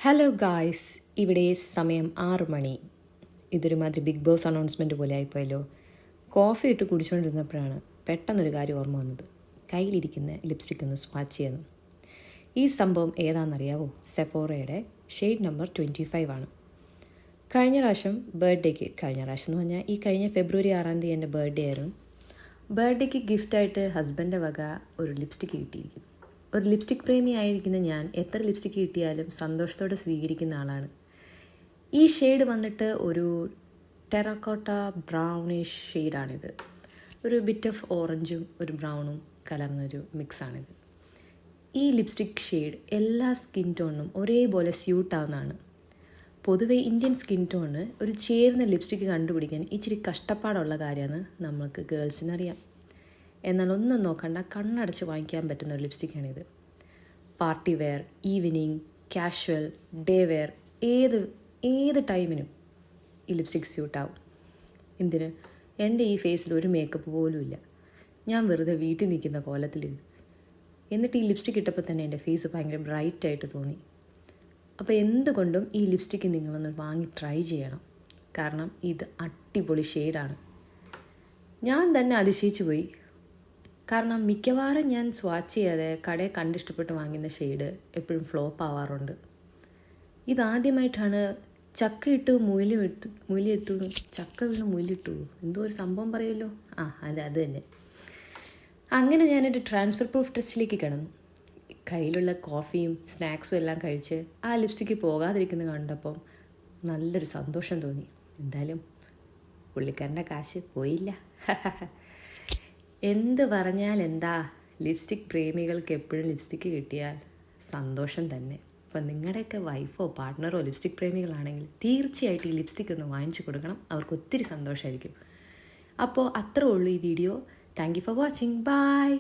Hello guys, ഇവിടെ സമയം 6 മണി. ഇതൊരുമാതിരി big boss announcement പോലെ ആയിപ്പോയല്ലോ. കോഫി ഇട്ട് കുടിച്ചുകൊണ്ടിരുന്നപ്പോഴാണ് പെട്ടെന്നൊരു കാര്യം ഓർമ്മ വന്നത്. കയ്യിലിരിക്കുന്ന ലിപ്സ്റ്റിക് ഒന്ന് സ്വാച്ച് ചെയ്യുന്നു. ഈ സംഭവം ഏതാണെന്നറിയാവോ? സെഫോറയുടെ ഷെയ്ഡ് നമ്പർ 25 ആണ്. കഴിഞ്ഞ പ്രാവശ്യം എന്ന് പറഞ്ഞാൽ ഈ കഴിഞ്ഞ ഫെബ്രുവരി 6 എൻ്റെ ബർത്ത്ഡേ ആയിരുന്നു. ബർത്ത്ഡേക്ക് ഗിഫ്റ്റായിട്ട് ഹസ്ബൻ്റെ വക ഒരു ലിപ്സ്റ്റിക് കിട്ടിയിരിക്കുന്നു. ഒരു ലിപ്സ്റ്റിക് പ്രേമി ആയിരിക്കുന്ന ഞാൻ എത്ര ലിപ്സ്റ്റിക് കിട്ടിയാലും സന്തോഷത്തോടെ സ്വീകരിക്കുന്ന ആളാണ്. ഈ ഷെയ്ഡ് വന്നിട്ട് ഒരു ടെറക്കോട്ട ബ്രൗണിഷ് ഷെയ്ഡാണിത്. ഒരു ബിറ്റ് ഓഫ് ഓറഞ്ചും ഒരു ബ്രൗണും കലർന്നൊരു മിക്സാണിത്. ഈ ലിപ്സ്റ്റിക് ഷെയ്ഡ് എല്ലാ സ്കിൻ ടോണിനും ഒരേപോലെ സ്യൂട്ടാവുന്നതാണ്. പൊതുവെ ഇന്ത്യൻ സ്കിൻ ടോണിന് ഒരു ചേർന്ന ലിപ്സ്റ്റിക്ക് കണ്ടുപിടിക്കാൻ ഇച്ചിരി കഷ്ടപ്പാടുള്ള കാര്യമാണ് നമുക്ക് ഗേൾസിനറിയാം. എന്നാൽ ഒന്നും നോക്കണ്ട, കണ്ണടച്ച് വാങ്ങിക്കാൻ പറ്റുന്ന ഒരു ലിപ്സ്റ്റിക്കാണിത്. Party wear, evening, casual, day wear, ഏത് ടൈമിനും ഈ ലിപ്സ്റ്റിക് സ്യൂട്ടാവും. എന്തിന്? എൻ്റെ ഈ ഫേസിൽ ഒരു മേക്കപ്പ് പോലും ഇല്ല. ഞാൻ വെറുതെ വീട്ടിൽ നിൽക്കുന്ന കോലത്തിലിരുന്നു. എന്നിട്ട് ഈ ലിപ്സ്റ്റിക് ഇട്ടപ്പോൾ തന്നെ എൻ്റെ ഫേസ് ഭയങ്കര ബ്രൈറ്റായിട്ട് തോന്നി. അപ്പോൾ എന്തുകൊണ്ടും ഈ ലിപ്സ്റ്റിക്ക് നിങ്ങളൊന്ന് വാങ്ങി ട്രൈ ചെയ്യണം. കാരണം ഇത് അടിപൊളി ഷെയ്ഡാണ്. ഞാൻ തന്നെ അതിശയിച്ചു പോയി. കാരണം മിക്കവാറും ഞാൻ സ്വാച്ച് ചെയ്യാതെ കടയിൽ കണ്ടിഷ്ടപ്പെട്ട് വാങ്ങുന്ന ഷെയ്ഡ് എപ്പോഴും ഫ്ലോപ്പ് ആവാറുണ്ട്. ഇതാദ്യമായിട്ടാണ് ചക്ക ഇട്ടു മുയിലെത്തു ചക്ക വീണ് മുയിലിട്ടു എന്തോ ഒരു സംഭവം പറയുമല്ലോ, അത് തന്നെ. അങ്ങനെ ഞാനൊരു ട്രാൻസ്ഫർ പ്രൂഫ് ടെസ്റ്റിലേക്ക് കിടന്നു. കയ്യിലുള്ള കോഫിയും സ്നാക്സും എല്ലാം കഴിച്ച് ആ ലിപ്സ്റ്റിക്ക് പോകാതിരിക്കുന്നത് കണ്ടപ്പം നല്ലൊരു സന്തോഷം തോന്നി. എന്തായാലും പുള്ളിക്കാരൻ്റെ കാശ് പോയില്ല. എന്ത് പറഞ്ഞാൽ എന്താ, ലിപ്സ്റ്റിക് പ്രേമികൾക്ക് എപ്പോഴും ലിപ്സ്റ്റിക്ക് കിട്ടിയാൽ സന്തോഷം തന്നെ. അപ്പം നിങ്ങളുടെയൊക്കെ വൈഫോ പാർട്ട്ണറോ ലിപ്സ്റ്റിക് പ്രേമികളാണെങ്കിൽ തീർച്ചയായിട്ടും ഈ ലിപ്സ്റ്റിക് ഒന്ന് വാങ്ങിച്ചു കൊടുക്കണം. അവർക്ക് ഒത്തിരി സന്തോഷമായിരിക്കും. അപ്പോൾ അത്രേ ഉള്ളൂ ഈ വീഡിയോ. Thank you for watching. By.